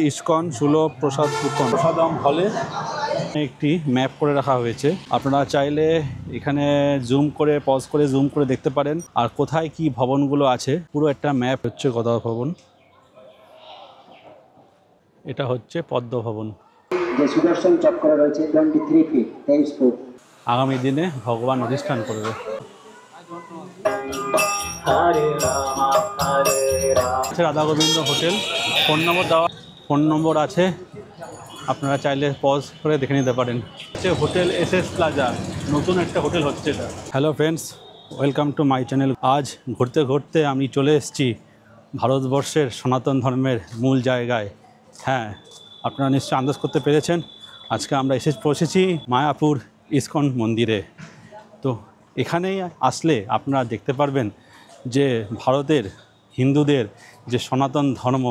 ISKCON সুলভ প্রসাদ কীর্তন প্রসাদম হলে একটি ম্যাপ করে রাখা হয়েছে। আপনারা চাইলে এখানে জুম করে পজ করে জুম করে দেখতে পারেন আর কোথায় কি ভবনগুলো আছে। পুরো একটা ম্যাপ হচ্ছে গদা ভবন, এটা হচ্ছে পদ্ম ভবন। যে সুদর্শন চক্র রয়েছে 23 ফিট 23 ফুট, আগামী দিনে ভগবান অধিষ্ঠান করবে। Radha Gobinda hotel, phone number দেওয়া, ফোন নম্বর আছে, আপনারা চাইলে পজ করে দেখে নিতে পারেন। হোটেল এসএস প্লাজা, নতুন একটা হোটেল হচ্ছে এটা। Hello friends, welcome to my channel. আজ ঘুরতে ঘুরতে আমি চলে এসেছি ভারতবর্ষের সনাতন ধর্মের মূল জায়গায়। হ্যাঁ, আপনারা নিশ্চয়ই আন্দাজ করতে পেরেছেন, আজকে আমরা এসে পৌঁছেছি মায়াপুর ইসকন মন্দিরে। তো এখানেই আসলে আপনারা দেখতে পারবেন যে ভারতের হিন্দুদের যে সনাতন ধর্ম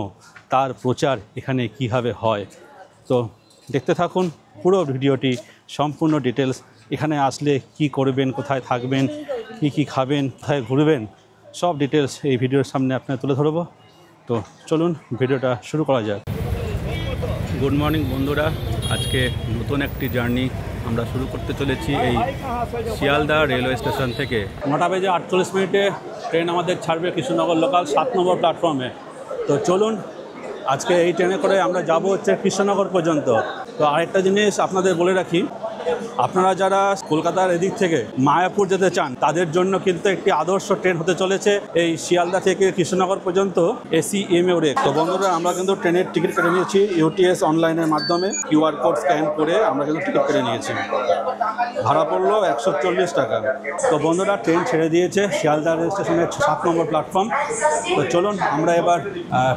তার প্রচার এখানে কীভাবে হয়। তো দেখতে থাকুন পুরো ভিডিওটি, সম্পূর্ণ ডিটেলস। এখানে আসলে কি করবেন, কোথায় থাকবেন, কি খাবেন, কোথায় ঘুরবেন, সব ডিটেলস এই ভিডিওর সামনে আপনার তুলে ধরবো। তো চলুন ভিডিওটা শুরু করা যাক। গুড মর্নিং বন্ধুরা, আজকে নতুন একটি জার্নি আমরা শুরু করতে চলেছি এই শিয়ালদা রেলওয়ে স্টেশন থেকে। 9টা বেজে 48 মিনিটে ট্রেন আমাদের ছাড়বে কৃষ্ণনগর লোকাল 7 নম্বর প্ল্যাটফর্মে। তো চলুন আজকে এই ট্রেনে করে আমরা যাব হচ্ছে কৃষ্ণনগর পর্যন্ত। তো আরেকটা জিনিস আপনাদের বলে রাখি, আপনারা যারা কলকাতার এদিক থেকে মায়াপুর যেতে চান তাদের জন্য কিন্তু একটি আদর্শ ট্রেন হতে চলেছে এই শিয়ালদা থেকে কৃষ্ণনগর পর্যন্ত এসি এমএ রেক। তো বন্ধুরা, আমরা কিন্তু ট্রেনের টিকিট কেটে নিয়েছি ইউটিএস অনলাইনের মাধ্যমে। কিউআর কোড স্ক্যান করে আমরা কিন্তু টিকিট কেটে নিয়েছি। ভাড়া পড়লো 140 টাকা। তো বন্ধুরা, ট্রেন ছেড়ে দিয়েছে শিয়ালদা রেল স্টেশনের 7 নম্বর প্ল্যাটফর্ম। তো চলুন আমরা এবার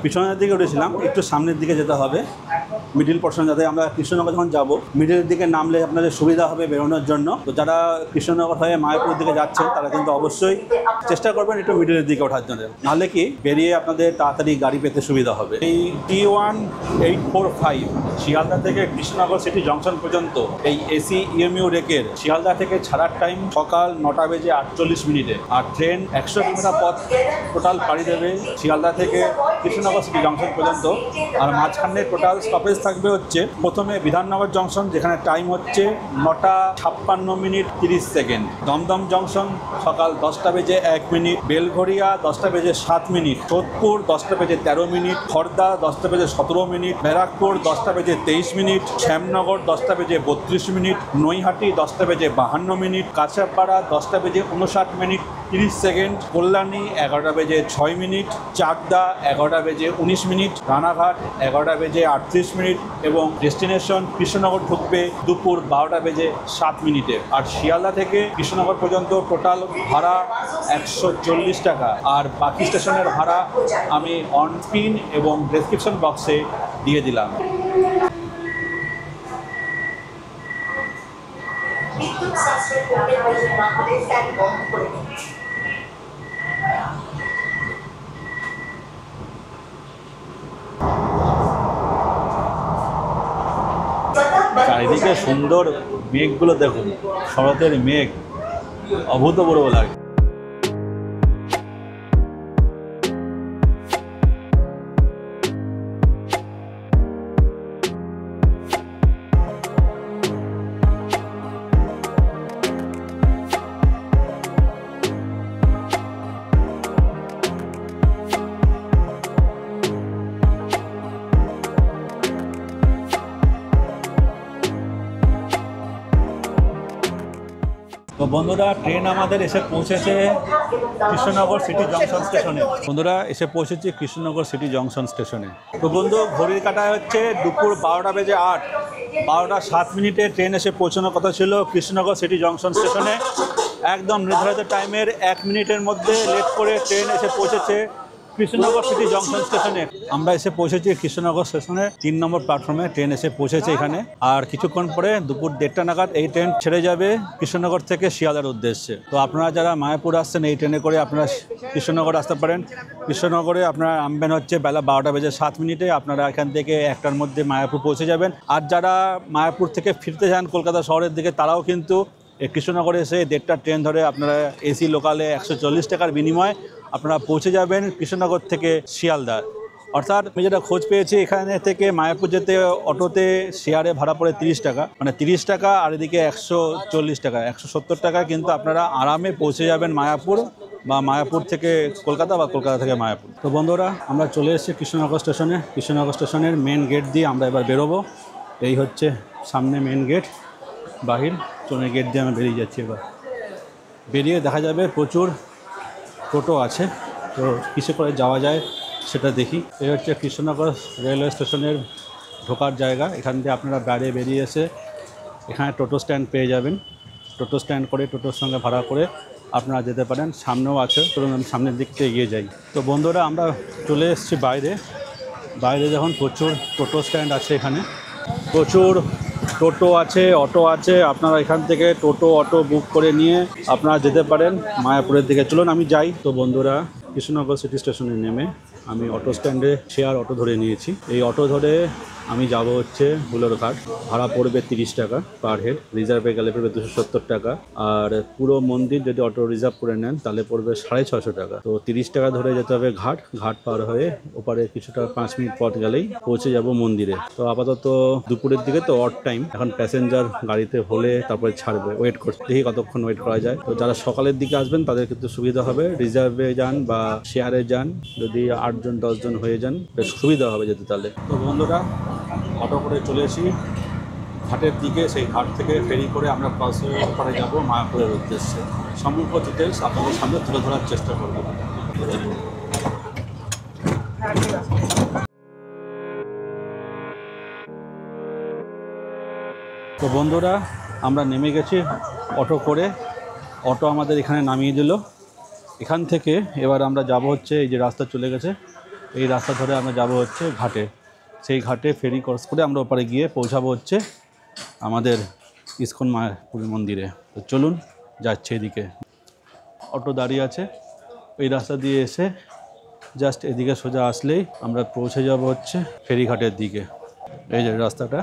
পিছনের দিকে উঠেছিলাম, একটু সামনের দিকে যেতে হবে, মিডিল পোর্শন, যাতে আমরা কৃষ্ণনগর যখন যাব মিডিলের দিকে নামলে আপনাদের সুবিধা হবে বেরোনোর জন্য। তো যারা কৃষ্ণনগর হয়ে মায়াপুরের দিকে যাচ্ছেন তারা কিন্তু অবশ্যই চেষ্টা করবেন একটু মিডিলের দিকে ওঠার জন্য, নাহলে কি বেরিয়ে আপনাদের তাড়াতাড়ি গাড়ি পেতে সুবিধা হবে। এই T1845 শিয়ালদা থেকে কৃষ্ণনগর সিটি জংশন পর্যন্ত এই এসি ইএমইউ রেকের শিয়ালদা থেকে ছাড়ার টাইম সকাল 9টা বেজে 48 মিনিটে। আর ট্রেন 100 কিলোমিটার পথ টোটাল পাড়ি দেবে শিয়ালদা থেকে কৃষ্ণনগর সিটি জংশন পর্যন্ত। আর মাঝখানে টোটাল স্টপেজ থাকবে হচ্ছে প্রথমে বিধাননগর জংশন, যেখানে টাইম হচ্ছে 9টা 56 মিনিট 30 সেকেন্ড। দমদম জংশন সকাল 10টা বেজে 1 মিনিট। বেলঘরিয়া 10টা বেজে 7 মিনিট। সোদপুর 10টা বেজে 13 মিনিট। খড়দা 10টা বেজে 17 মিনিট। ব্যারাকপুর 10টা বেজে 23 মিনিট। শ্যামনগর 10টা বেজে 32 মিনিট। নৈহাটি 10টা বেজে 52 মিনিট। কাঁচাপাড়া 10টা বেজে 59 মিনিট 30 সেকেন্ড। কল্যাণী 11টা বেজে 6 মিনিট। চাকদা 11টা বেজে 19 মিনিট। রানাঘাট 11টা বেজে 38 মিনিট এবং ডেস্টিনেশন কৃষ্ণনগর ঢুকবে দুপুর 12টা বেজে 7 মিনিটে। আর শিয়ালদা থেকে কৃষ্ণনগর পর্যন্ত টোটাল ভাড়া 140 টাকা। আর বাকি স্টেশনের ভাড়া আমি অন স্ক্রিন এবং ডেসক্রিপশন বক্সে দিয়ে দিলাম। চারিদিকে সুন্দর মেঘগুলো দেখুন, শরতের মেঘ অভূতপূর্ব লাগে। তো বন্ধুরা, ট্রেন আমাদের এসে পৌঁছেছে কৃষ্ণনগর সিটি জংশন স্টেশনে। বন্ধুরা, এসে পৌঁছেছি কৃষ্ণনগর সিটি জংশন স্টেশনে। তো বন্ধু, ঘড়ির কাঁটায় হচ্ছে দুপুর 12টা বেজে 8। 12টা 7 মিনিটে ট্রেন এসে পৌঁছানোর কথা ছিল কৃষ্ণনগর সিটি জংশন স্টেশনে। একদম নির্ধারিত টাইমের 1 মিনিটের মধ্যে লেট করে ট্রেন এসে পৌঁছেছে কৃষ্ণনগর সিটি জংশন স্টেশনে। আমরা এসে পৌঁছেছি কৃষ্ণনগর স্টেশনে 3 নম্বর প্ল্যাটফর্মে। ট্রেন এসে পৌঁছেছে এখানে। আর কিছুক্ষণ পরে দুপুর 1:30 নাগাদ এই ট্রেন ছেড়ে যাবে কৃষ্ণনগর থেকে শিয়ালদার উদ্দেশ্যে। তো আপনারা যারা মায়াপুর আসছেন এই ট্রেনে করে আপনারা কৃষ্ণনগর আসতে পারেন। কৃষ্ণনগরে আপনারা নামবেন হচ্ছে বেলা 12টা বেজে 7 মিনিটে। আপনারা এখান থেকে 1টার মধ্যে মায়াপুর পৌঁছে যাবেন। আর যারা মায়াপুর থেকে ফিরতে চান কলকাতা শহরের দিকে, তারাও কিন্তু এই কৃষ্ণনগরে এসে 1.5টা ট্রেন ধরে আপনারা এসি লোকালে 140 টাকার বিনিময়ে আপনারা পৌঁছে যাবেন কৃষ্ণনগর থেকে শিয়ালদা। অর্থাৎ আমি যেটা খোঁজ পেয়েছি, এখানে থেকে মায়াপুর যেতে অটোতে শেয়ারে ভাড়া পড়ে 30 টাকা, মানে 30 টাকা, আর এদিকে 140 টাকা, 170 টাকা কিন্তু আপনারা আরামে পৌঁছে যাবেন মায়াপুর, বা মায়াপুর থেকে কলকাতা বা কলকাতা থেকে মায়াপুর। তো বন্ধুরা, আমরা চলে এসেছি কৃষ্ণনগর স্টেশনে। কৃষ্ণনগর স্টেশনের মেন গেট দিয়ে আমরা এবার বেরোবো। এই হচ্ছে সামনে মেন গেট, বাহির চলে গেট দিয়ে আমরা বেরিয়ে যাচ্ছি। এবার বেরিয়ে দেখা যাবে প্রচুর টোটো আছে, তো কিসে করে যাওয়া যায় সেটা দেখি। এই হচ্ছে কৃষ্ণনগর রেলওয়ে স্টেশনের ঢোকার জায়গা। এখান থেকে আপনারা বাইরে বেরিয়ে এসে এখানে টোটো স্ট্যান্ড পেয়ে যাবেন। টোটো স্ট্যান্ড করে টোটোর সঙ্গে ভাড়া করে আপনারা যেতে পারেন। সামনেও আছে, চলুন আমি সামনের দিক থেকে এগিয়ে যাই। তো বন্ধুরা, আমরা চলে এসেছি বাইরে। বাইরে যখন প্রচুর টোটো স্ট্যান্ড আছে, এখানে প্রচুর টোটো আছে, অটো আছে। আপনারা এখান থেকে টোটো অটো বুক করে নিয়ে আপনারা যেতে পারেন মায়াপুরের দিকে। চলুন আমি যাই। তো বন্ধুরা, কৃষ্ণনগর সিটি স্টেশনে নেমে আমি অটো স্ট্যান্ডে শেয়ার অটো ধরে নিয়েছি। এই অটো ধরে আমি যাব হচ্ছে হুলোরঘাট। ভাড়া পড়বে 30 টাকা পার হেড, রিজার্ভে গেলে পড়বে 270 টাকা, আর পুরো মন্দির যদি অটো রিজার্ভ করে নেন তাহলে পড়বে 650 টাকা। তো 30 টাকা ধরে যেতে হবে ঘাট। ঘাট পার হয়ে ওপারে কিছুটা 5 মিনিট পথ গেলেই পৌঁছে যাব মন্দিরে। তো আপাতত দুপুরের দিকে তো অড টাইম, এখন প্যাসেঞ্জার গাড়িতে হলে তারপরে ছাড়বে, ওয়েট করতে দেখি কতক্ষণ ওয়েট করা যায়। তো যারা সকালের দিকে আসবেন তাদের কিন্তু সুবিধা হবে, রিজার্ভে যান বা শেয়ারে যান, যদি 8 জন 10 জন হয়ে যান বেশ সুবিধা হবে যেতে তাহলে। তো বন্ধুরা, অটো করে চলে এসি ঘাটের দিকে। সেই ঘাট থেকে ফেরি করে আমরা ক্রস হয়ে ওপারে যাব মায়াপুরের উদ্দেশ্যে। সমগ্র ডিটেলস আপনাদের সামনে তুলে ধরার চেষ্টা করব। তো বন্ধুরা, আমরা নেমে গেছি অটো করে। অটো আমাদের এখানে নামিয়ে দিল। এখান থেকে এবার আমরা যাব হচ্ছে, এই যে রাস্তা চলে গেছে, এই রাস্তা ধরে আমরা যাব হচ্ছে ঘাটে। সেই ঘাটে ফেরি ক্রস করে আমরা ওপারে গিয়ে পৌঁছাবো হচ্ছে আমাদের ইস্কন মায়াপুর মন্দিরে। তো চলুন যাচ্ছে এদিকে। অটো দাঁড়িয়ে আছে, ওই রাস্তা দিয়ে এসে জাস্ট এদিকে সোজা আসলেই আমরা পৌঁছে যাব হচ্ছে ফেরিঘাটের দিকে। এই যে রাস্তাটা,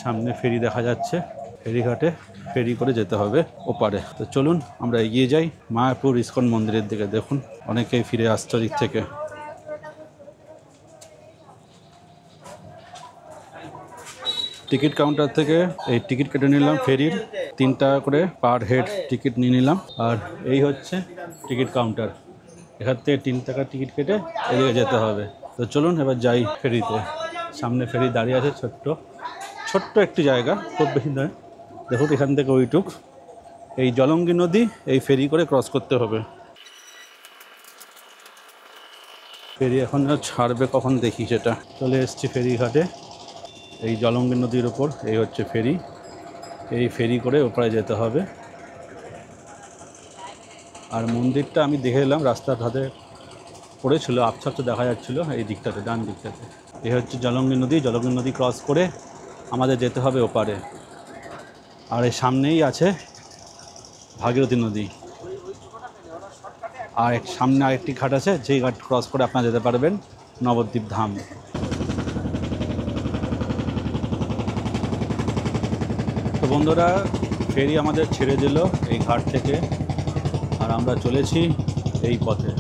সামনে ফেরি দেখা যাচ্ছে। ফেরিঘাটে ফেরি করে যেতে হবে ওপারে। তো চলুন আমরা এগিয়ে যাই মায়াপুর ইস্কন মন্দিরের দিকে। দেখুন অনেকেই ফিরে আসছে দিক থেকে। টিকিট কাউন্টার থেকে এই টিকিট কেটে নিলাম ফেরির, 3 টাকা করে পার হেড টিকিট নিয়ে নিলাম। আর এই হচ্ছে টিকিট কাউন্টার, এখান থেকে 3 টাকা টিকিট কেটে এদিকে যেতে হবে। তো চলুন এবার যাই ফেরিতে। সামনে ফেরি দাঁড়িয়ে আছে, ছোট্ট একটি জায়গা, খুব বেশি নয়। দেখুন এখান থেকে ওইটুক, এই জলঙ্গি নদী এই ফেরি করে ক্রস করতে হবে। ফেরি এখন ছাড়বে কখন দেখি সেটা। চলে এসেছি ফেরিঘাটে, এই জলঙ্গি নদীর ওপর এই হচ্ছে ফেরি। এই ফেরি করে ওপারে যেতে হবে। আর মন্দিরটা আমি দেখে এলাম, রাস্তার ধারে পড়েছিল, আবছা দেখা যাচ্ছিল এই দিকটাতে, ডান দিকটাতে। এই হচ্ছে জলঙ্গি নদী। জলঙ্গি নদী ক্রস করে আমাদের যেতে হবে ওপারে। আর এই সামনেই আছে ভাগীরথী নদী। আর সামনে আরেকটি ঘাট আছে, যেই ঘাট ক্রস করে আপনারা যেতে পারবেন নবদ্বীপ ধাম। তো বন্ধুরা, ফেরি আমাদের ছেড়ে দিল এই ঘাট থেকে, আর আমরা চলেছি এই পথে।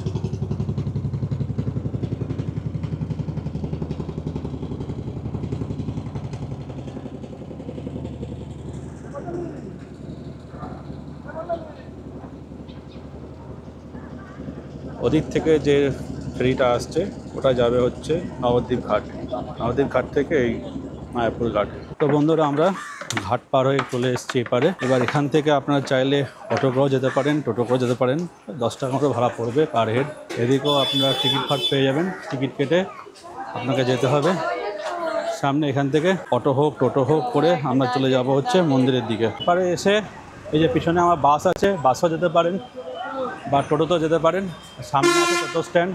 ওদিক থেকে যে ফেরিটা আসছে ওটা যাবে হচ্ছে নবদ্বীপ ঘাট। নবদ্বীপ ঘাট থেকে এই মায়াপুর ঘাট। তো বন্ধুরা, আমরা ঘাট পার হয়ে চলে এসেছি এপারে। এবার এখান থেকে আপনারা চাইলে অটো করেও যেতে পারেন, টোটো করেও যেতে পারেন। 10 টাকা করে ভাড়া পড়বে পার হেড। এদিকেও আপনারা টিকিট ফাট পেয়ে যাবেন, টিকিট কেটে আপনাকে যেতে হবে সামনে। এখান থেকে অটো হোক টোটো হোক করে আমরা চলে যাব হচ্ছে মন্দিরের দিকে। এবারে এসে এই যে পিছনে আমার বাস আছে, বাসও যেতে পারেন বা টোটোতেও যেতে পারেন। সামনে আছে টোটো স্ট্যান্ড,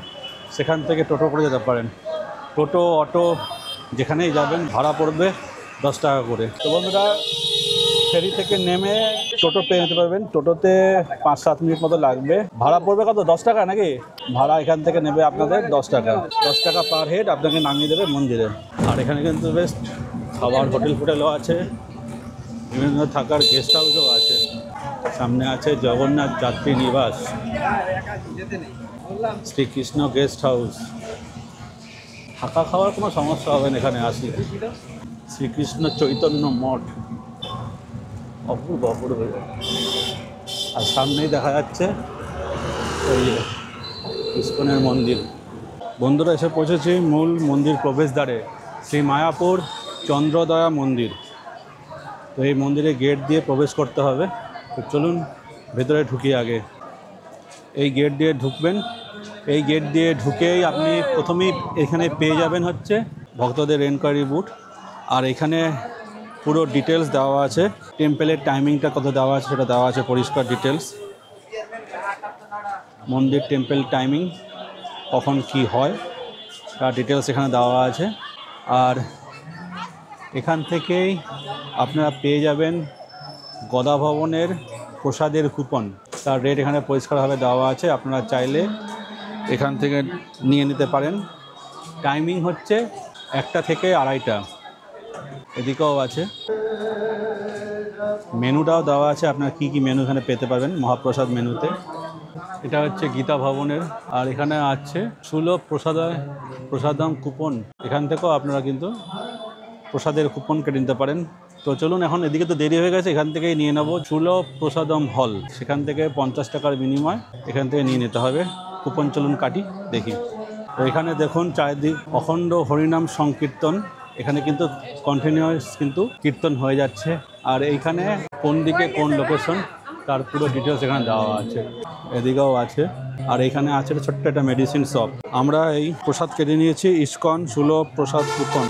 সেখান থেকে টোটো করে যেতে পারেন। টোটো অটো যেখানেই যাবেন ভাড়া পড়বে 10 টাকা করে। তো বন্ধুরা, ফেরি থেকে নেমে টোটো পেয়ে নিতে পারবেন। টোটোতে 5-7 মিনিট মতো লাগবে। ভাড়া পড়বে কত? 10 টাকা নাকি? ভাড়া এখান থেকে নেবে আপনাদের 10 টাকা। 10 টাকা পার হেড আপনাকে নামিয়ে দেবে মন্দিরে। আর এখানে কিন্তু বেশ খাবার হোটেলও আছে, বিভিন্ন থাকার গেস্ট হাউসও আছে। সামনে আছে জগন্নাথ যাত্রী নিবাস, শ্রীকৃষ্ণ গেস্ট হাউস। থাকা খাওয়ার কোনো সমস্যা হবে না এখানে আসলে। শ্রীকৃষ্ণ চৈতন্য মঠ, অপূর্ব অপূর্ব। আর সামনেই দেখা যাচ্ছে ওই ইস্কনের মন্দির। বন্ধুরা, এসে পৌঁছেছি মূল মন্দির প্রবেশদ্বারে, শ্রী মায়াপুর চন্দ্রদয়া মন্দির। তো এই মন্দিরে গেট দিয়ে প্রবেশ করতে হবে। তো চলুন ভেতরে ঢুকি আগে। এই গেট দিয়ে ঢুকবেন। এই গেট দিয়ে ঢুকেই আপনি প্রথমেই এখানে পেয়ে যাবেন হচ্ছে ভক্তদের এনকোয়ারি বুথ। আর এখানে পুরো ডিটেলস দেওয়া আছে, টেম্পেলের টাইমিংটা কত দেওয়া আছে সেটা দেওয়া আছে, পরিষ্কার ডিটেলস। মন্দির টেম্পেল টাইমিং কখন কি হয় তার ডিটেলস এখানে দেওয়া আছে। আর এখান থেকেই আপনারা পেয়ে যাবেন গদা ভবনের প্রসাদের কুপন। তার রেট এখানে পরিষ্কারভাবে দেওয়া আছে, আপনারা চাইলে এখান থেকে নিয়ে নিতে পারেন। টাইমিং হচ্ছে 1টা থেকে 2:30। এদিকেও আছে, মেনুটাও দেওয়া আছে, আপনার কি কি মেনু এখানে পেতে পারবেন মহাপ্রসাদ মেনুতে। এটা হচ্ছে গীতা ভবনের। আর এখানে আছে সুলভ প্রসাদম কুপন। এখান থেকেও আপনারা কিন্তু প্রসাদের কুপন কেটে নিতে পারেন। তো চলুন, এখন এদিকে তো দেরি হয়ে গেছে, এখান থেকেই নিয়ে নেব সুলভ প্রসাদম হল। সেখান থেকে 50 টাকার বিনিময় এখান থেকে নিয়ে নিতে হবে কুপন। চলুন কাটি দেখি। তো এখানে দেখুন চারিদিক অখণ্ড হরিনাম সংকীর্তন, এখানে কিন্তু কন্টিনিউয়াস কিন্তু কীর্তন হয়ে যাচ্ছে। আর এইখানে কোন দিকে কোন লোকেশন তার পুরো ডিটেলস এখানে দেওয়া আছে, এদিকেও আছে। আর এখানে আছে ছোট্ট একটা মেডিসিন শপ। আমরা এই প্রসাদ কেটে নিয়েছি ইস্কন সুলভ প্রসাদ কুপন,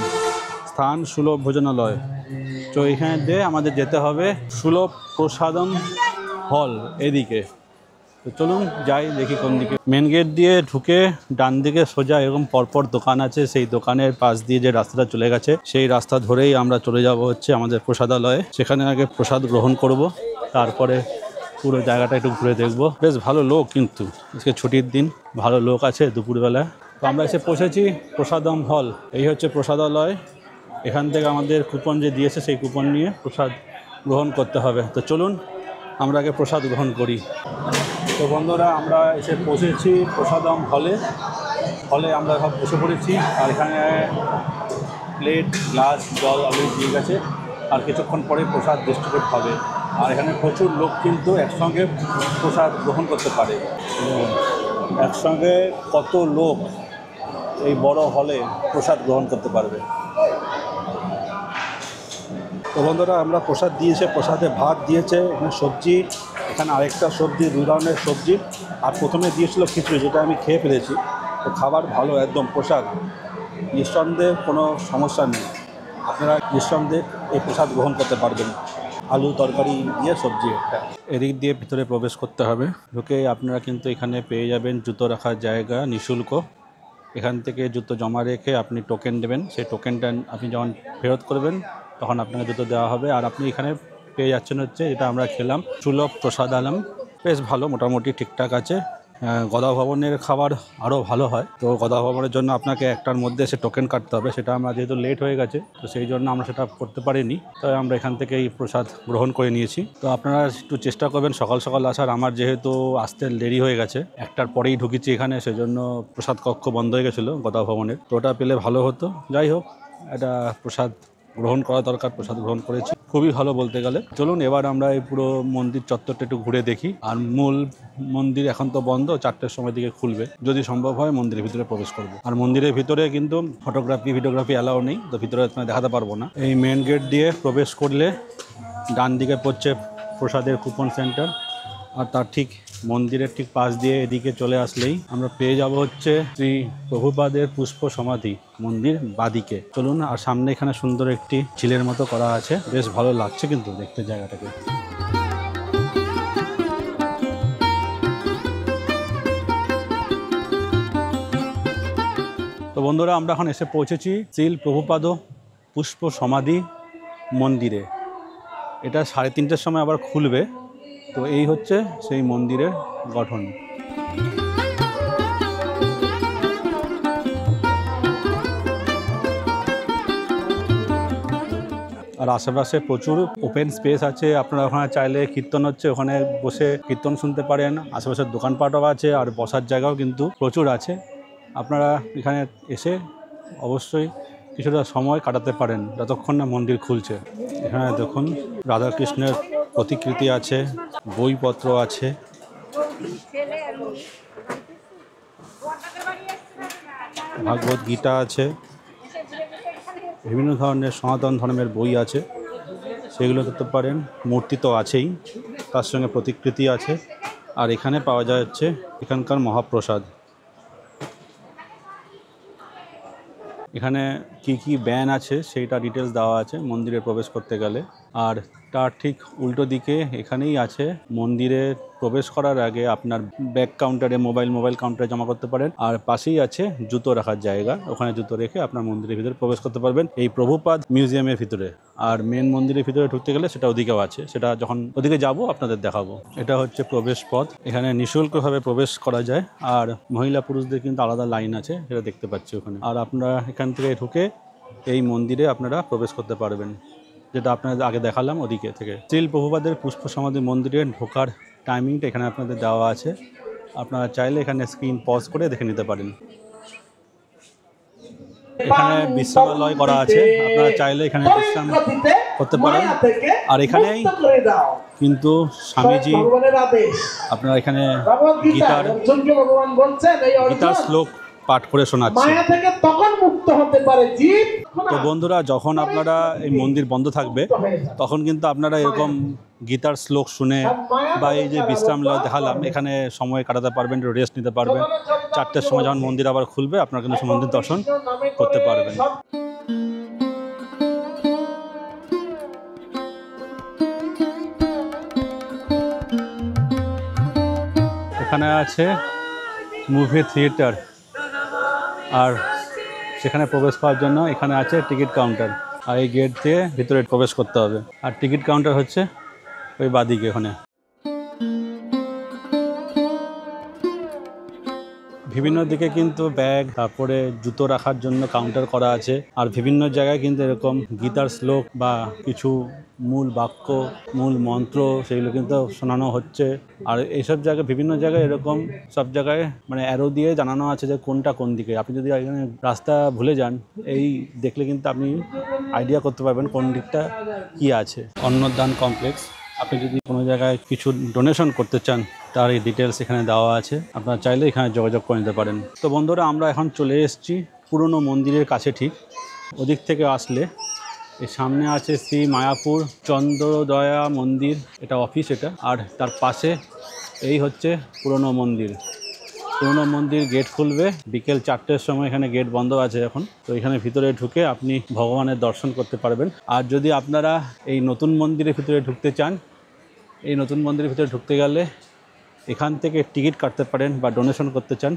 স্থান সুলভ ভোজনালয়। তো এখানে দিয়ে আমাদের যেতে হবে সুলভ প্রসাদম হল এদিকে। তো চলুন যাই দেখি কোন দিকে। মেন গেট দিয়ে ঢুকে ডান দিকে সোজা এরকম পরপর দোকান আছে, সেই দোকানের পাশ দিয়ে যে রাস্তাটা চলে গেছে সেই রাস্তা ধরেই আমরা চলে যাব হচ্ছে আমাদের প্রসাদালয়ে। সেখানে আগে প্রসাদ গ্রহণ করব, তারপরে পুরো জায়গাটা একটু ঘুরে দেখব। বেশ ভালো লোক, কিন্তু আজকে ছুটির দিন, ভালো লোক আছে দুপুরবেলায়। তো আমরা এসে পৌঁছেছি প্রসাদম হল। এই হচ্ছে প্রসাদালয়। এখান থেকে আমাদের কুপন যে দিয়েছে সেই কুপন নিয়ে প্রসাদ গ্রহণ করতে হবে। তো চলুন আমরা আগে প্রসাদ গ্রহণ করি। তো বন্ধুরা, আমরা এসে পৌঁছেছি প্রসাদম হলে আমরা সব বসে পড়েছি। আর এখানে প্লেট, গ্লাস, জল অলরেডি দিয়ে গেছে। আর কিছুক্ষণ পরে প্রসাদ ডিস্ট্রিবিউট হবে। আর এখানে প্রচুর লোক কিন্তু একসঙ্গে প্রসাদ গ্রহণ করতে পারে। একসঙ্গে কত লোক এই বড় হলে প্রসাদ গ্রহণ করতে পারবে। তো বন্ধুরা, আমরা প্রসাদ দিয়েছে, প্রসাদে ভাত দিয়েছে, এখানে সবজি, এখানে আরেকটা সবজি, 2 ধরনের সবজি। আর প্রথমে দিয়েছিল খিচুড়ি, যেটা আমি খেয়ে ফেলেছি। তো খাবার ভালো, একদম প্রসাদ, নিঃসন্দেহে কোনো সমস্যা নেই। আপনারা নিঃসন্দেহে এই প্রসাদ গ্রহণ করতে পারবেন। আলু তরকারি দিয়ে সবজি একটা। এদিক দিয়ে ভিতরে প্রবেশ করতে হবে। ঢুকে আপনারা কিন্তু এখানে পেয়ে যাবেন জুতো রাখার জায়গা নিঃশুল্ক। এখান থেকে জুতো জমা রেখে আপনি টোকেন দেবেন, সেই টোকেনটা আপনি যখন ফেরত করবেন তখন আপনাকে জুতো দেওয়া হবে। আর আপনি এখানে পেয়ে যাচ্ছেন হচ্ছে যেটা আমরা খেলাম সুলভ প্রসাদ আলাম, বেশ ভালো, মোটামুটি ঠিকঠাক আছে। গদা ভবনের খাবার আরও ভালো হয়। তো গদা ভবনের জন্য আপনাকে 1টার মধ্যে এসে টোকেন কাটতে হবে, সেটা আমরা যেহেতু লেট হয়ে গেছে তো সেই জন্য আমরা সেটা করতে পারিনি। তাই আমরা এখান থেকে এই প্রসাদ গ্রহণ করে নিয়েছি। তো আপনারা একটু চেষ্টা করবেন সকাল সকাল আসার। আমার যেহেতু আসতে দেরি হয়ে গেছে, 1টার পরেই ঢুকেছি এখানে, সেজন্য প্রসাদ কক্ষ বন্ধ হয়ে গেছিলো গদা ভবনের। তো ওটা পেলে ভালো হতো। যাই হোক, এটা প্রসাদ গ্রহণ করা দরকার, প্রসাদ গ্রহণ করেছি, খুবই ভালো বলতে গেলে। চলুন এবার আমরা এই পুরো মন্দির চত্বরটা একটু ঘুরে দেখি। আর মূল মন্দির এখন তো বন্ধ, 4টের সময় দিকে খুলবে। যদি সম্ভব হয় মন্দিরের ভিতরে প্রবেশ করব। আর মন্দিরের ভিতরে কিন্তু ভিডিওগ্রাফি অ্যালাউ নেই, তো ভিতরে দেখাতে পারবো না। এই মেন গেট দিয়ে প্রবেশ করলে ডান দিকে পড়ছে প্রসাদের কুপন সেন্টার। আর তার ঠিক মন্দিরের ঠিক পাশ দিয়ে এদিকে চলে আসলেই আমরা পেয়ে যাব হচ্ছে শ্রী প্রভুপাদের পুষ্প সমাধি মন্দির বাদিকে। চলুন, আর সামনে এখানে সুন্দর একটি ঝিলের মতো করা আছে, বেশ ভালো লাগছে কিন্তু দেখতে জায়গাটাকে। তো বন্ধুরা, আমরা এখন এসে পৌঁছেছি শ্রী প্রভুপাদ পুষ্প সমাধি মন্দিরে। এটা 3:30টার সময় আবার খুলবে। তো এই হচ্ছে সেই মন্দিরের গঠন। আর আশেপাশে প্রচুর ওপেন স্পেস আছে, আপনারা ওখানে চাইলে কীর্তন হচ্ছে ওখানে বসে কীর্তন শুনতে পারেন। আশেপাশের দোকানপাটও আছে আর বসার জায়গাও কিন্তু প্রচুর আছে। আপনারা এখানে এসে অবশ্যই কিছুটা সময় কাটাতে পারেন যতক্ষণ না মন্দির খুলছে। এখানে দেখুন রাধাকৃষ্ণের প্রতিকৃতি আছে, বইপত্র আছে। ভাগবত গীতা আছে, বিভিন্ন ধরনের সনাতন ধর্মের বই আছে, সেগুলো করতে পারেন। মূর্তি তো আছেই, তার সঙ্গে প্রতিকৃতি আছে। আর এখানে পাওয়া যাচ্ছে এখানকার মহাপ্রসাদ। এখানে কি কি ব্যান আছে সেইটা ডিটেলস দেওয়া আছে মন্দিরে প্রবেশ করতে গেলে। আর তার ঠিক উল্টো দিকে এখানেই আছে মন্দিরে প্রবেশ করার আগে আপনার ব্যাগ কাউন্টারে মোবাইল কাউন্টারে জমা করতে পারেন। আর পাশেই আছে জুতো রাখার জায়গা, ওখানে জুতো রেখে আপনার মন্দিরের ভিতরে প্রবেশ করতে পারবেন এই প্রভুপাদ মিউজিয়ামের ভিতরে। আর মেন মন্দিরের ভিতরে ঢুকতে গেলে সেটা ওদিকেও আছে, সেটা যখন ওদিকে যাব আপনাদের দেখাবো। এটা হচ্ছে প্রবেশ পথ, এখানে নিঃশুল্কভাবে প্রবেশ করা যায়। আর মহিলা পুরুষদের কিন্তু আলাদা লাইন আছে, সেটা দেখতে পাচ্ছি ওখানে। আর আপনারা এখান থেকে ঢুকে এই মন্দিরে আপনারা প্রবেশ করতে পারবেন, যেটা আপনাদের আগে দেখালাম ওদিকে থেকে। শ্রীল প্রভুপাদের পুষ্প সমাধি মন্দিরে ঢোকার টাইমিংটা এখানে আপনাদের দেওয়া আছে, আপনারা চাইলে এখানে স্ক্রিন পজ করে দেখে নিতে পারেন। এখানে বিশ্রামালয় করা আছে, আপনারা চাইলে এখানে বিশ্রাম করতে পারেন। আর এখানেই কিন্তু স্বামীজি আপনারা এখানে গীতার শ্লোক পাঠ করে শোনাচ্ছে। তো বন্ধুরা, যখন আপনারা এই মন্দির বন্ধ থাকবে তখন কিন্তু আপনারা এরকম গীতার শ্লোক শুনে বা এই যে বিশ্রামালয় দেখালাম এখানে সময় কাটাতে পারবেন, রেস্ট নিতে পারবেন। 4টের সময় যখন মন্দির আবার খুলবে আপনারা কিন্তু মন্দির দর্শন করতে পারবেন। এখানে আছে মুভি থিয়েটার, আর সেখানে প্রবেশ করার জন্য এখানে আছে টিকিট কাউন্টার। আর এই গেট দিয়ে ভিতরে প্রবেশ করতে হবে। আর টিকিট কাউন্টার হচ্ছে ওই বাদিকে। ওখানে বিভিন্ন দিকে কিন্তু ব্যাগ, তারপরে জুতো রাখার জন্য কাউন্টার করা আছে। আর বিভিন্ন জায়গায় কিন্তু এরকম গীতার শ্লোক বা কিছু মূল বাক্য, মূল মন্ত্র সেগুলো কিন্তু শোনানো হচ্ছে। আর এইসব জায়গায় বিভিন্ন জায়গায় এরকম সব জায়গায় মানে অ্যারো দিয়ে জানানো আছে যে কোনটা কোন দিকে। আপনি যদি এখানে রাস্তা ভুলে যান, এই দেখলে কিন্তু আপনি আইডিয়া করতে পারবেন কোন দিকটা কি আছে। অন্নদান কমপ্লেক্স, আপনি যদি কোনো জায়গায় কিছু ডোনেশন করতে চান তার এই ডিটেলস এখানে দেওয়া আছে, আপনারা চাইলে এখানে যোগাযোগ করে নিতে পারেন। তো বন্ধুরা, আমরা এখন চলে এসেছি পুরনো মন্দিরের কাছে। ঠিক ওদিক থেকে আসলে এই সামনে আছে শ্রী মায়াপুর চন্দ্রদয়া মন্দির, এটা অফিস এটা। আর তার পাশে এই হচ্ছে পুরনো মন্দির। পুরনো মন্দির গেট খুলবে বিকেল 4টের সময়, এখানে গেট বন্ধ আছে এখন। তো এখানে ভিতরে ঢুকে আপনি ভগবানের দর্শন করতে পারবেন। আর যদি আপনারা এই নতুন মন্দিরের ভিতরে ঢুকতে চান, এই নতুন মন্দিরের ভিতরে ঢুকতে গেলে এখান থেকে টিকিট কাটতে পারেন বা ডোনেশন করতে চান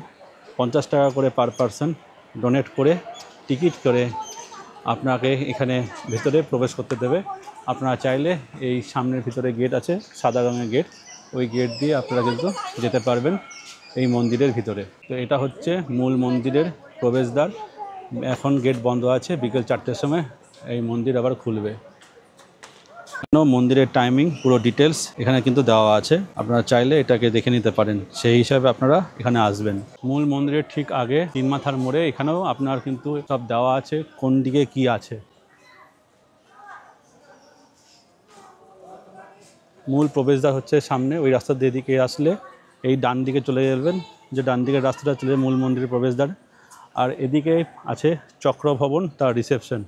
50 টাকা করে পার পারসন ডোনেট করে টিকিট করে আপনাকে এখানে ভিতরে প্রবেশ করতে দেবে। আপনারা চাইলে এই সামনের ভিতরে গেট আছে, সাদা রঙের গেট, ওই গেট দিয়ে আপনারা কিন্তু যেতে পারবেন এই মন্দিরের ভিতরে। তো এটা হচ্ছে মূল মন্দিরের প্রবেশদ্বার। এখন গেট বন্ধ আছে, বিকেল 4টের সময় এই মন্দির আবার খুলবে। মন্দিরের টাইমিং পুরো ডিটেলস এখানে কিন্তু দেওয়া আছে, আপনারা চাইলে এটাকে দেখে নিতে পারেন। সেই হিসাবে আপনারা এখানে আসবেন। মূল মন্দিরের ঠিক আগে 3 মাথার মোড়ে এখানেও আপনার কিন্তু সব দেওয়া আছে কোন দিকে কি আছে। মূল প্রবেশদ্বার হচ্ছে সামনে, ওই রাস্তার দিকে আসলে এই ডান দিকে চলে যাবেন, যে ডান দিকের রাস্তাটা চলে মূল মন্দিরের প্রবেশদ্বার। আর এদিকে আছে চক্র ভবন, তার রিসেপশন।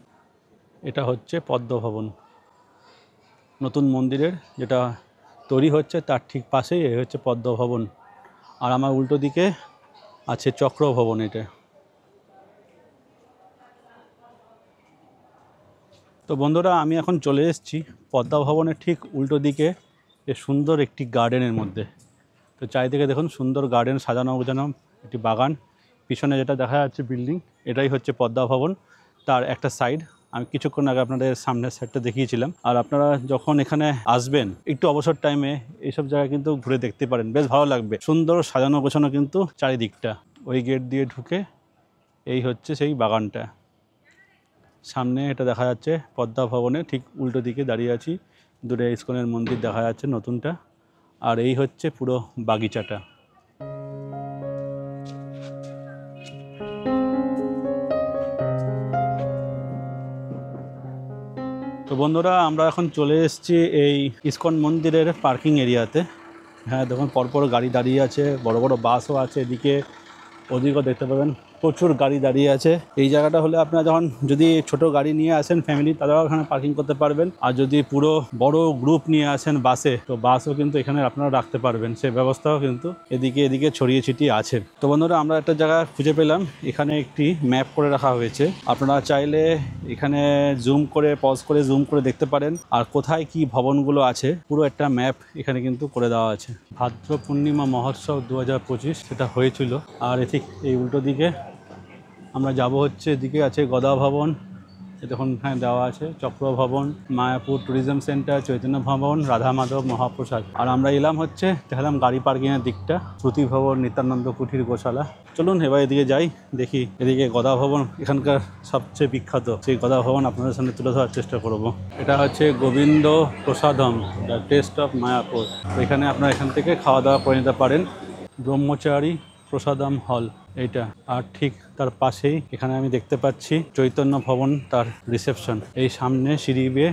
এটা হচ্ছে পদ্ম ভবন। নতুন মন্দিরের যেটা তৈরি হচ্ছে তার ঠিক পাশেই এই হচ্ছে পদ্ম ভবন। আর আমার উল্টো দিকে আছে চক্র ভবন। এটা তো বন্ধুরা, আমি এখন চলে এসেছি পদ্মা ভবনের ঠিক উল্টো দিকে এ সুন্দর একটি গার্ডেনের মধ্যে। তো চারিদিকে দেখুন সুন্দর গার্ডেন, সাজানো গোছানো একটি বাগান। পিছনে যেটা দেখা যাচ্ছে বিল্ডিং, এটাই হচ্ছে পদ্মা ভবন। তার একটা সাইড আমি কিছুক্ষণ আগে আপনাদের সামনের সাইডটা দেখিয়েছিলাম। আর আপনারা যখন এখানে আসবেন একটু অবসর টাইমে এইসব জায়গা কিন্তু ঘুরে দেখতে পারেন, বেশ ভালো লাগবে। সুন্দর সাজানো গোছানো কিন্তু চারিদিকটা। ওই গেট দিয়ে ঢুকে এই হচ্ছে সেই বাগানটা। সামনে এটা দেখা যাচ্ছে পদ্মা ভবনে ঠিক উল্টো দিকে দাঁড়িয়ে আছি, দূরে ইসকনের মন্দির দেখা যাচ্ছে নতুনটা, আর এই হচ্ছে পুরো বাগিচাটা। তো বন্ধুরা আমরা এখন চলে এসেছি এই ইসকন মন্দিরের পার্কিং এরিয়াতে। হ্যাঁ দেখুন পরপর গাড়ি দাঁড়িয়ে আছে, বড় বড় বাসও আছে, এদিকে ওদিকেও দেখতে পাবেন প্রচুর গাড়ি দাঁড়িয়ে আছে। এই জায়গাটা হলে আপনারা যখন যদি ছোট গাড়ি নিয়ে আসেন ফ্যামিলি, তারাও এখানে পার্কিং করতে পারবেন, আর যদি পুরো বড় গ্রুপ নিয়ে আসেন বাসে, তো বাসও কিন্তু এখানে আপনারা রাখতে পারবেন, সেই ব্যবস্থাও কিন্তু এদিকে ছড়িয়ে ছিটিয়ে আছে। তো বন্ধুরা আমরা একটা জায়গা খুঁজে পেলাম, এখানে একটি ম্যাপ করে রাখা হয়েছে, আপনারা চাইলে এখানে জুম করে পজ করে জুম করে দেখতে পারেন, আর কোথায় কি ভবনগুলো আছে পুরো একটা ম্যাপ এখানে কিন্তু করে দেওয়া আছে। ভাদ্র পূর্ণিমা মহোৎসব 2025 সেটা হয়েছিল। আর ঠিক এই উল্টো দিকে আমরা যাব হচ্ছে, এদিকে আছে গদা ভবন, দেখুন হ্যাঁ দেওয়া আছে, চক্র ভবন, মায়াপুর ট্যুরিজম সেন্টার, চৈতন্য ভবন, রাধা মাধব মহাপ্রসাদ। আর আমরা এলাম হচ্ছে দেখলাম গাড়ি পার্কিংয়ের দিকটা, শ্রুতি ভবন, নিত্যানন্দ কুঠির গোশালা। চলুন এবার এদিকে যাই, দেখি এদিকে গদা ভবন এখানকার সবচেয়ে বিখ্যাত, সেই গদা ভবন আপনাদের সামনে তুলে ধরার চেষ্টা করব। এটা হচ্ছে Gobinda Prasadam, the taste of Mayapur. এখানে আপনারা এখান থেকে খাওয়া দাওয়া করে নিতে পারেন। ব্রহ্মচারী প্রসাদম হল এইটা, আর ঠিক তার পাশেই এখানে আমি দেখতে পাচ্ছি চৈতন্য ভবন, তার রিসেপশন। এই সামনে সিঁড়ি বেয়ে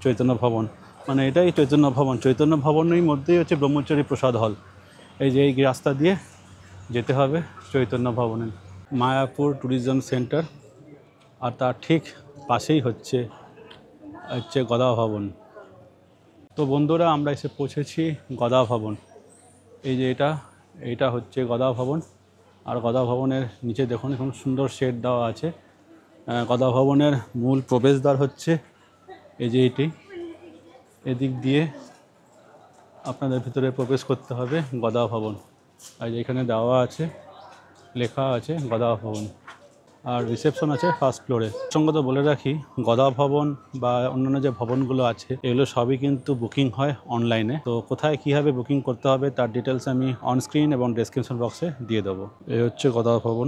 চৈতন্য ভবন, মানে এটাই চৈতন্য ভবন। চৈতন্য ভবনের মধ্যেই হচ্ছে ব্রহ্মচারী প্রসাদ হল। এই যে এই রাস্তা দিয়ে যেতে হবে চৈতন্য ভবনে। মায়াপুর ট্যুরিজম সেন্টার, আর তার ঠিক পাশেই হচ্ছে গদা ভবন। তো বন্ধুরা আমরা এসে পৌঁছেছি গদা ভবন। এই যে এটা হচ্ছে গদা ভবন, আর গদা ভবনের নিচে দেখুন এখন সুন্দর শেড দেওয়া আছে। গদা ভবনের মূল প্রবেশদ্বার হচ্ছে এই যে এটি, এদিক দিয়ে আপনাদের ভিতরে প্রবেশ করতে হবে গদা ভবন। আর এখানে দেওয়া আছে, লেখা আছে গদা ভবন, আর রিসেপশন আছে ফার্স্ট ফ্লোরে। সঙ্গত বলে রাখি, গদা ভবন বা অন্যান্য যে ভবনগুলো আছে এগুলো সবই কিন্তু বুকিং হয় অনলাইনে। তো কোথায় কীভাবে বুকিং করতে হবে তার ডিটেলস আমি অনস্ক্রিন এবং ডেসক্রিপশন বক্সে দিয়ে দেবো। এই হচ্ছে গদা ভবন।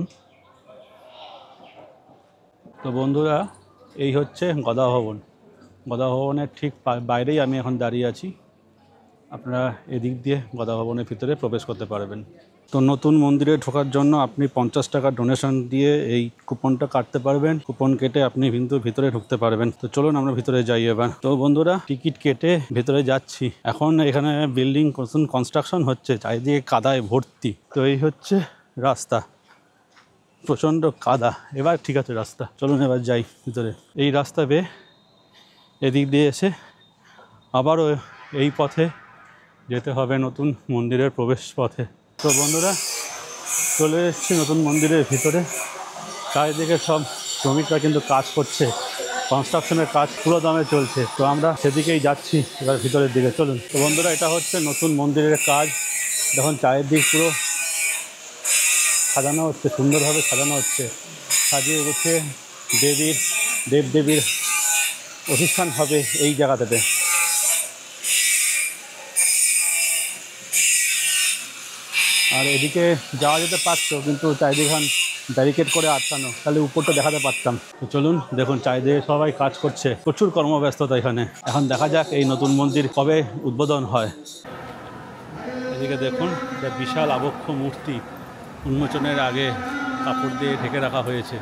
তো বন্ধুরা এই হচ্ছে গদা ভবন। গদা ভবনের ঠিক বাইরেই আমি এখন দাঁড়িয়ে আছি, আপনারা এদিক দিয়ে গদা ভবনের ভিতরে প্রবেশ করতে পারবেন। তো নতুন মন্দিরে ঢোকার জন্য আপনি 50 টাকা ডোনেশন দিয়ে এই কুপনটা কাটতে পারবেন, কুপন কেটে আপনি কিন্তু ভিতরে ঢুকতে পারবেন। তো চলুন আমরা ভিতরে যাই এবার। তো বন্ধুরা টিকিট কেটে ভিতরে যাচ্ছি। এখন এখানে বিল্ডিং কনস্ট্রাকশন হচ্ছে, চারিদিকে কাদায় ভর্তি। তো এই হচ্ছে রাস্তা, প্রচণ্ড কাদা। এবার ঠিক আছে রাস্তা, চলুন এবার যাই ভিতরে। এই রাস্তা বেয়ে এদিক দিয়ে এসে আবারও এই পথে যেতে হবে নতুন মন্দিরের প্রবেশ পথে। তো বন্ধুরা চলে এসেছি নতুন মন্দিরের ভিতরে। চারিদিকে সব শ্রমিকরা কিন্তু কাজ করছে, কনস্ট্রাকশনের কাজ পুরো দমে চলছে। তো আমরা সেদিকেই যাচ্ছি এবার ভিতরের দিকে, চলুন। তো বন্ধুরা এটা হচ্ছে নতুন মন্দিরের কাজ, দেখুন চারিদিক পুরো সাজানো হচ্ছে, সুন্দরভাবে সাজানো হচ্ছে, সাজিয়ে গুছিয়ে দেবদেবীর অনুষ্ঠান হবে এই জায়গাটাতে। আর এদিকে যাওয়া যেতে পারতো, কিন্তু চারিদিকে ব্যারিকেড করে আটকানো, তাহলে উপরটা দেখাতে পারতাম। তো চলুন, দেখুন চারিদিকে সবাই কাজ করছে, প্রচুর কর্মব্যস্ততা এখানে। এখন দেখা যাক এই নতুন মন্দির কবে উদ্বোধন হয়। এদিকে দেখুন একটা বিশাল আবক্ষ মূর্তি উন্মোচনের আগে কাপড় দিয়ে ঢেকে রাখা হয়েছে।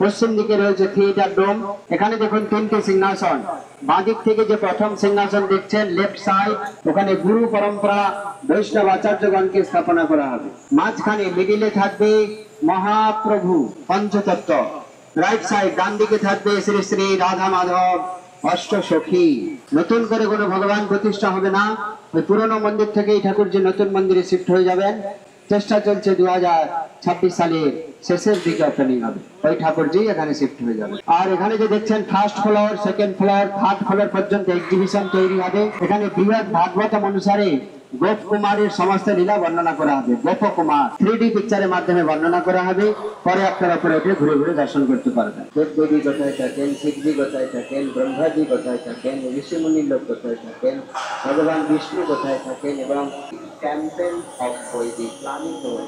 পশ্চিম দিকে রয়েছে থিয়েটার ডোম। এখানে দেখুন 3টি সিংহাসন। বাঁদিক থেকে যে প্রথম সিংহাসন দেখছেন লেফট সাইড, ওখানে গুরু পরম্পরা বৈষ্ণব আচার্যগণকে স্থাপনা করা হবে। মাঝখানে মিডিলে থাকবে মহাপ্রভু পঞ্চতত্ত্ব। রাইট সাইড ডান দিকে থাকবে শ্রী শ্রী রাধা মাধব অষ্টসখী। নতুন করে কোনো ভগবান প্রতিষ্ঠা হবে না, ওই পুরনো মন্দির থেকে এই ঠাকুরজি নতুন মন্দিরে শিফট হয়ে যাবেন। চেষ্টা চলছে 2026 সালের শেষের দিকে ওপেনিং হবে, ওই ঠাকুরজি এখানে শিফট হয়ে যাবে। আর এখানে যে দেখছেন first floor, second floor, third floor পর্যন্ত এক্সিবিশন তৈরি হবে। এখানে বৃহৎ ভাগবতম অনুসারে গোপ কুমারের সমস্ত লীলা বর্ণনা করা হবে। গোপকুমার 3D পিকচারের মাধ্যমে বর্ণনা করা হবে, পরে আপনারা উপরে উঠে ঘুরে ঘুরে দর্শন করতে পারবেন। দেবদেবী কোথায় থাকেন, শিবজি কোথায় থাকেন, ব্রহ্মাজি কোথায় থাকেন, ঋষিমুনির লোক কোথায় থাকেন, ভগবান বিষ্ণু কোথায় থাকেন, এবং ক্যাম্পেন অফ বৈদিক প্ল্যানিং করে।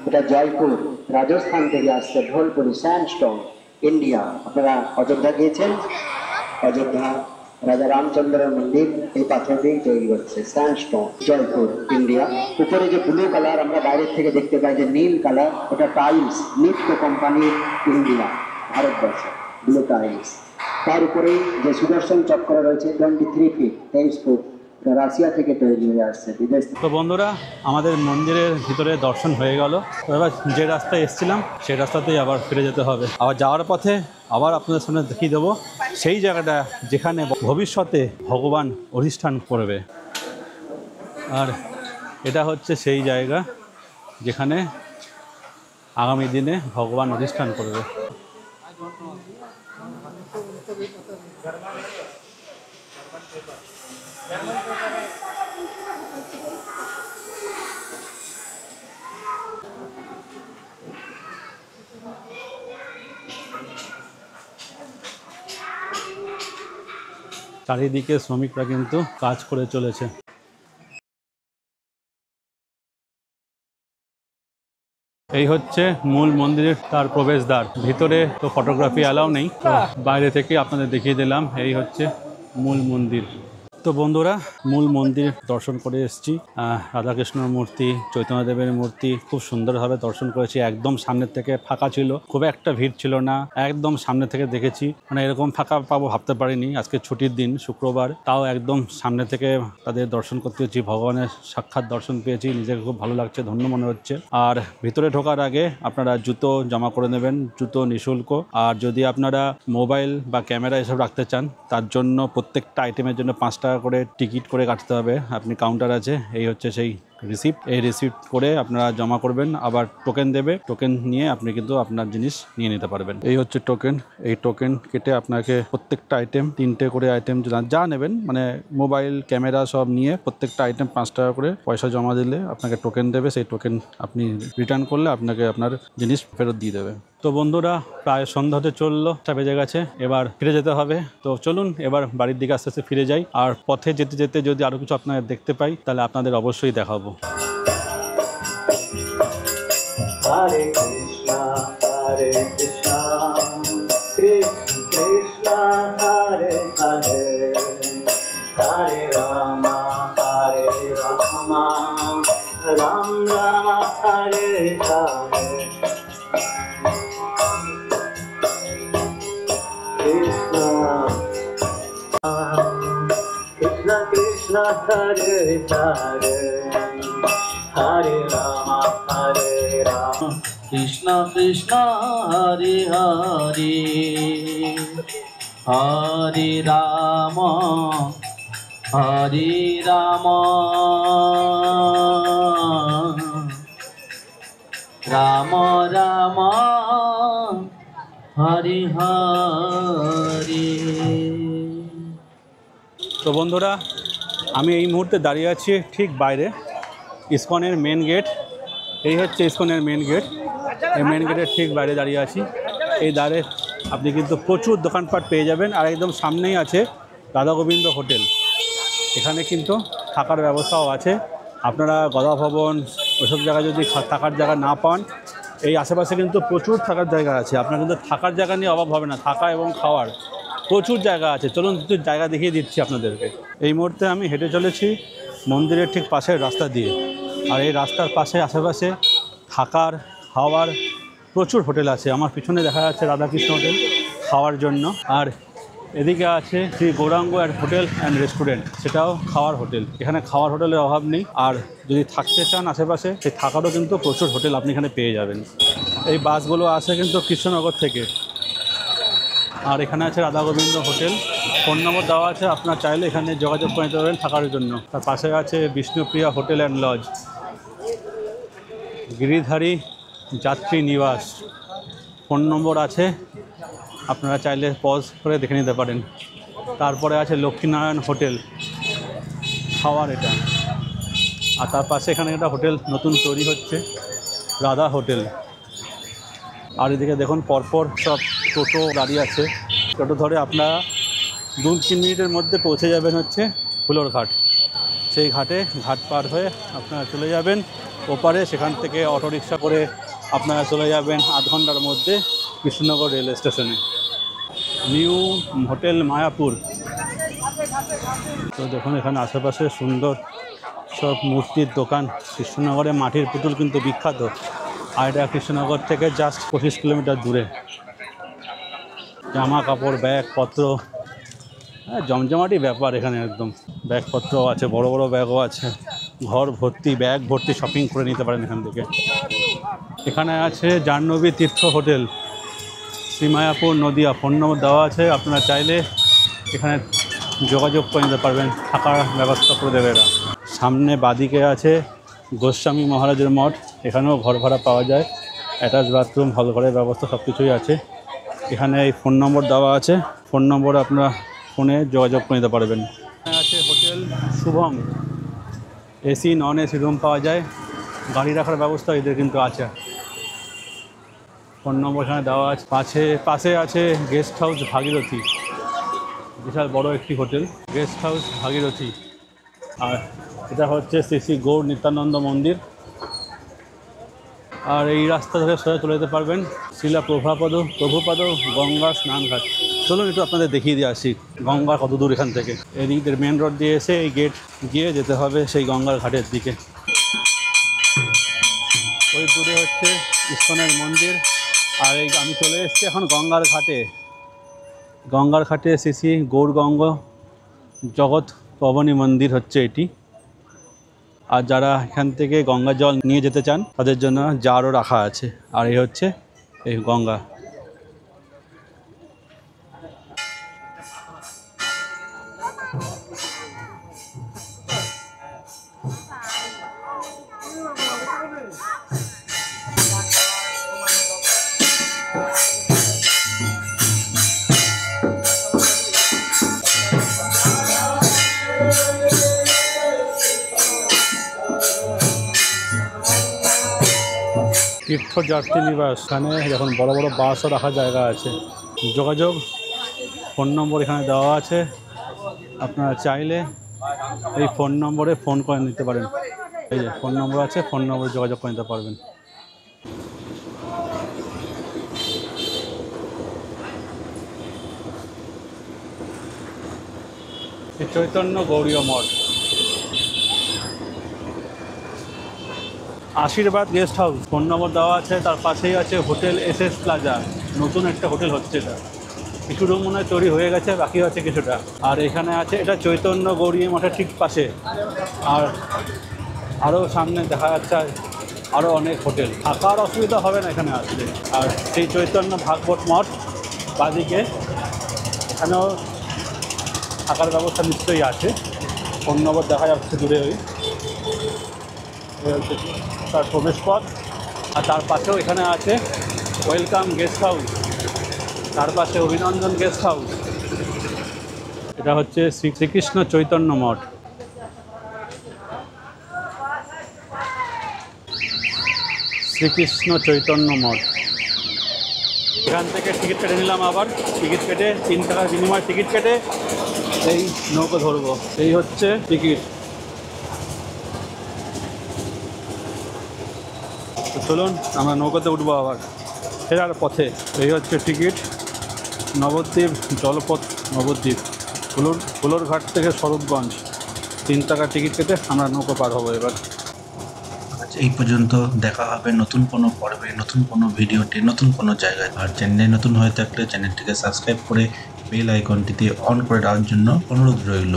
এটা জয়পুর রাজস্থান থেকে আসছে, ঢোলপুরি স্যান্ডস্টোন ইন্ডিয়া। আপনারা অযোধ্যা গিয়েছেন, অযোধ্যা রাজা রামচন্দ্রের মন্দির এই পাথর দিয়ে তৈরি হচ্ছে, স্যান্ডস্টোন, জয়পুর ইন্ডিয়া। উপরে যে ব্লু কালার আমরা বাইরের থেকে দেখতে পাই, যে নীল কালার, ওটা টাইলস, নিত্য কোম্পানির ইন্ডিয়া, ভারতবর্ষ, ব্লু টাইলস। তার উপরে যে সুদর্শন চক্র রয়েছে 23 ফিট 23 ফুট, রাশিয়া থেকে তৈরি হয়ে আসছে, বিদেশ। তো বন্ধুরা, আমাদের মন্দিরের ভিতরে দর্শন হয়ে গেল। তো এবার যে রাস্তায় এসেছিলাম সেই রাস্তাতেই আবার ফিরে যেতে হবে। আবার যাওয়ার পথে আবার আপনাদের সামনে দেখিয়ে দেবো সেই জায়গাটা যেখানে ভবিষ্যতে ভগবান অধিষ্ঠান করবে। আর এটা হচ্ছে সেই জায়গা যেখানে আগামী দিনে ভগবান অধিষ্ঠান করবে। চারিদিকে শ্রমিকরা কিন্তু কাজ করে চলেছে। এই হচ্ছে মূল মন্দিরের তার প্রবেশদ্বার। ভিতরে তো ফটোগ্রাফি অ্যালাউ নেই, তো বাইরে থেকে আপনাদের দেখিয়ে দিলাম। এই হচ্ছে মূল মন্দির। তো বন্ধুরা, মূল মন্দির দর্শন করে এসেছি। রাধাকৃষ্ণর মূর্তি, চৈতন্যদেবের মূর্তি খুব সুন্দরভাবে দর্শন করেছি। একদম সামনের থেকে ফাঁকা ছিল, খুব একটা ভিড় ছিল না, একদম সামনে থেকে দেখেছি। মানে এরকম ফাঁকা পাবো ভাবতে পারিনি। আজকে ছুটির দিন, শুক্রবার, তাও একদম সামনে থেকে তাদের দর্শন করতে হচ্ছে। ভগবানের সাক্ষাৎ দর্শন পেয়েছি, নিজেকে খুব ভালো লাগছে, ধন্য মনে হচ্ছে। আর ভিতরে ঢোকার আগে আপনারা জুতো জমা করে নেবেন, জুতো নিঃশুল্ক। আর যদি আপনারা মোবাইল বা ক্যামেরা এসব রাখতে চান, তার জন্য প্রত্যেকটা আইটেমের জন্য 5 টাকা করে টিকিট করে কাটতে হবে। আপনি কাউন্টার আছে, এই হচ্ছে সেই রিসিপ্ট। এই রিসিপ্ট করে আপনারা জমা করবেন, আবার টোকেন দেবে, টোকেন নিয়ে আপনি কিন্তু আপনার জিনিস নিয়ে নিতে পারবেন। এই হচ্ছে টোকেন। এই টোকেন কেটে আপনাকে প্রত্যেকটা আইটেম 3টে করে আইটেম যা নেবেন, মানে মোবাইল ক্যামেরা সব নিয়ে প্রত্যেকটা আইটেম 5 টাকা করে পয়সা জমা দিলে আপনাকে টোকেন দেবে। সেই টোকেন আপনি রিটার্ন করলে আপনাকে আপনার জিনিস ফেরত দিয়ে দেবে। তো বন্ধুরা, প্রায় সন্ধ্যা হতে চললো, 7 বেজে গেছে, এবার ফিরে যেতে হবে। তো চলুন এবার বাড়ির দিকে আস্তে আস্তে ফিরে যাই। আর পথে যেতে যেতে যদি আরও কিছু আপনারা দেখতে পাই, তাহলে আপনাদের অবশ্যই দেখাবো। হরে কৃষ্ণ হরে কৃষ্ণ কৃষ্ণ কৃষ্ণ হরে হরে হরে রাম রাম রাম হরে হরে কৃষ্ণ কৃষ্ণ কৃষ্ণ হরে হরে হরে রাম কৃষ্ণ কৃষ্ণ হরে হরে হরে রাম রাম রাম হরে হরে। তো বন্ধুরা, আমি এই মুহূর্তে দাঁড়িয়ে আছি ঠিক বাইরে, ইসকনের মেন গেট। এই হচ্ছে ইসকনের মেন গেট। এই মেন গেটের ঠিক বাইরে দাঁড়িয়ে আছি। এই দ্বারে আপনি কিন্তু প্রচুর দোকানপাট পেয়ে যাবেন। আর একদম সামনেই আছে রাধা গোবিন্দ হোটেল। এখানে কিন্তু থাকার ব্যবস্থাও আছে। আপনারা গদা ভবন ওইসব জায়গায় যদি থাকার জায়গা না পান, এই আশেপাশে কিন্তু প্রচুর থাকার জায়গা আছে। আপনার কিন্তু থাকার জায়গা নিয়ে অভাব হবে না, থাকা এবং খাওয়ার প্রচুর জায়গা আছে। চলুন কিছু জায়গা দেখিয়ে দিচ্ছি আপনাদেরকে। এই মুহূর্তে আমি হেঁটে চলেছি মন্দিরের ঠিক পাশের রাস্তা দিয়ে। আর এই রাস্তার পাশে আশেপাশে থাকার খাওয়ার প্রচুর হোটেল আছে। আমার পিছনে দেখা যাচ্ছে রাধাকৃষ্ণ হোটেল, খাওয়ার জন্য। আর এদিকে আছে Shri Gauranga hotel and restaurant, সেটাও খাওয়ার হোটেল। এখানে খাওয়ার হোটেলের অভাব নেই, আর যদি থাকতে চান আশেপাশে সেই থাকারও কিন্তু প্রচুর হোটেল আপনি এখানে পেয়ে যাবেন। এই বাসগুলো আসে কিন্তু কৃষ্ণনগর থেকে। আর এখানে আছে Radha Gobinda hotel, phone number দেওয়া আছে, আপনার চাইলে এখানে যোগাযোগ করে নিতে পারবেন থাকার জন্য। তার পাশে আছে Bishnupriya hotel and lodge, Giridhari যাত্রী নিবাস, ফোন নম্বর আছে, আপনারা চাইলে পজ করে দেখে নিতে পারেন। তারপরে আছে লক্ষ্মীনারায়ণ হোটেল, খাওয়ার এটা। আর তার পাশে এখানে একটা হোটেল নতুন তৈরি হচ্ছে, রাধা হোটেল। আর এদিকে দেখুন পরপর সব টোটো গাড়ি আছে, টোটো ধরে আপনারা 2-3 মিনিটের মধ্যে পৌঁছে যাবেন হচ্ছে ফুলোর ঘাট। সেই ঘাট পার হয়ে আপনারা চলে যাবেন ওপারে, সেখান থেকে অটোরিকশা করে আপনারা চলে যাবেন 8 ঘন্টার মধ্যে কৃষ্ণনগর রেল স্টেশনে। New hotel Mayapur. তো দেখুন এখানে আশেপাশে সুন্দর সব মূর্তির দোকান। কৃষ্ণনগরে মাটির পুতুল কিন্তু বিখ্যাত, আর এটা কৃষ্ণনগর থেকে জাস্ট 25 কিলোমিটার দূরে। জামা কাপড়, ব্যাগপত্র, জমজমাটি ব্যাপার এখানে একদম। ব্যাগপত্র আছে, বড় বড় ব্যাগও আছে, ঘর ভর্তি ব্যাগ ভর্তি শপিং করে নিতে পারেন এখান থেকে। এখানে আছে জাহ্নবী তীর্থ হোটেল, শ্রীমায়াপুর নদিয়া, ফোন নম্বর দেওয়া আছে, আপনারা চাইলে এখানে যোগাযোগ করে নিতে পারবেন, থাকার ব্যবস্থা করে দেবে এরা। সামনে বাদিকে আছে গোস্বামী মহারাজের মঠ, এখানেও ঘর ভাড়া পাওয়া যায়, অ্যাটাচ বাথরুম, হল ঘরের ব্যবস্থা সব কিছুই আছে। এখানে এই ফোন নম্বর দেওয়া আছে, ফোন নম্বরে আপনারা ফোনে যোগাযোগ করে নিতে পারবেন। এখানে আছে hotel Shubham, AC non AC room পাওয়া যায়, গাড়ি রাখার ব্যবস্থা এদের কিন্তু আছে। ফোন নম্বর এখানে দেওয়া আছে। পাশে আছে গেস্ট হাউস ভাগীরথী, বিশাল বড় একটি হোটেল, গেস্ট হাউস ভাগীরথী। আর এটা হচ্ছে শ্রী শ্রী গৌর নিত্যানন্দ মন্দির। আর এই রাস্তা ধরে সোজা চলে যেতে পারবেন শিলা প্রভুপাদ গঙ্গা স্নানঘাট। চলুন একটু আপনাদের দেখিয়ে দিয়ে আসি গঙ্গা কত দূর এখান থেকে। এদিকের মেন রোড দিয়ে এসে এই গেট গিয়ে যেতে হবে সেই গঙ্গার ঘাটের দিকে। ওই দূরে হচ্ছে ইস্কনের মন্দির। আর এই আমি চলে এসেছি এখন গঙ্গার ঘাটে শ্রী শ্রী গৌরগঙ্গ জগৎ পবনী মন্দির হচ্ছে এটি। আর যারা এখান থেকে গঙ্গা জল নিয়ে যেতে চান তাদের জন্য জারও রাখা আছে। আর এই হচ্ছে এই গঙ্গা। তীর্থযাত্রী নিবাস, এখানে যখন বড় বড় বাসও রাখার জায়গা আছে। যোগাযোগ ফোন নম্বর এখানে দেওয়া আছে, আপনারা চাইলে এই ফোন নম্বরে ফোন করে নিতে পারেন। এই যে ফোন নম্বর আছে, ফোন নম্বরে যোগাযোগ করে নিতে পারবেন। চৈতন্য গৌরীয় মঠ, আশীর্বাদ গেস্ট হাউস, ফোন নম্বর দেওয়া আছে। তার পাশেই আছে হোটেল এসএস প্লাজা, নতুন একটা হোটেল হচ্ছে এটা। কিছু রুম মনে হয় তৈরি হয়ে গেছে, বাকি আছে কিছুটা। আর এখানে আছে এটা চৈতন্য গৌরী মঠের ঠিক পাশে। আর আরও সামনে দেখা যাচ্ছে আরও অনেক হোটেল, থাকার অসুবিধা হবে না এখানে আসলে। আর সেই চৈতন্য ভাগবত মঠ বাদিকে, এখানেও থাকার ব্যবস্থা নিশ্চয়ই আছে। ফোন নম্বর দেখা যাচ্ছে দূরে, ওই হচ্ছে তার প্রবেশ পথ। আর তার পাশেও এখানে আছে ওয়েলকাম গেস্ট হাউস, তার পাশে অভিনন্দন গেস্ট হাউস। এটা হচ্ছে শ্রীকৃষ্ণ চৈতন্য মঠ। শ্রীকৃষ্ণ চৈতন্য মঠ, এখান থেকে টিকিট কেটে নিলাম। আবার টিকিট কেটে 3 টাকার বিনিময়ে টিকিট কেটে এই নৌকো ধরবো। এই হচ্ছে টিকিট। তো চলুন আমরা নৌকাতে উঠবো আবার ফেরার পথে। এই হচ্ছে টিকিট, নবদ্বীপ জলপথ, নবদ্বীপ ফুলোর ঘাট থেকে স্বরূপগঞ্জ। 3 টাকার টিকিট কেটে আমরা নৌকো পার হবো এবার। এই পর্যন্ত, দেখা হবে নতুন কোনো পর্বে, নতুন কোনো ভিডিওতে, নতুন কোনো জায়গায়। আর চ্যানেলে নতুন হয়ে থাকলে চ্যানেলটিকে সাবস্ক্রাইব করে বেল আইকনটিতে অন করে দেওয়ার জন্য অনুরোধ রইল।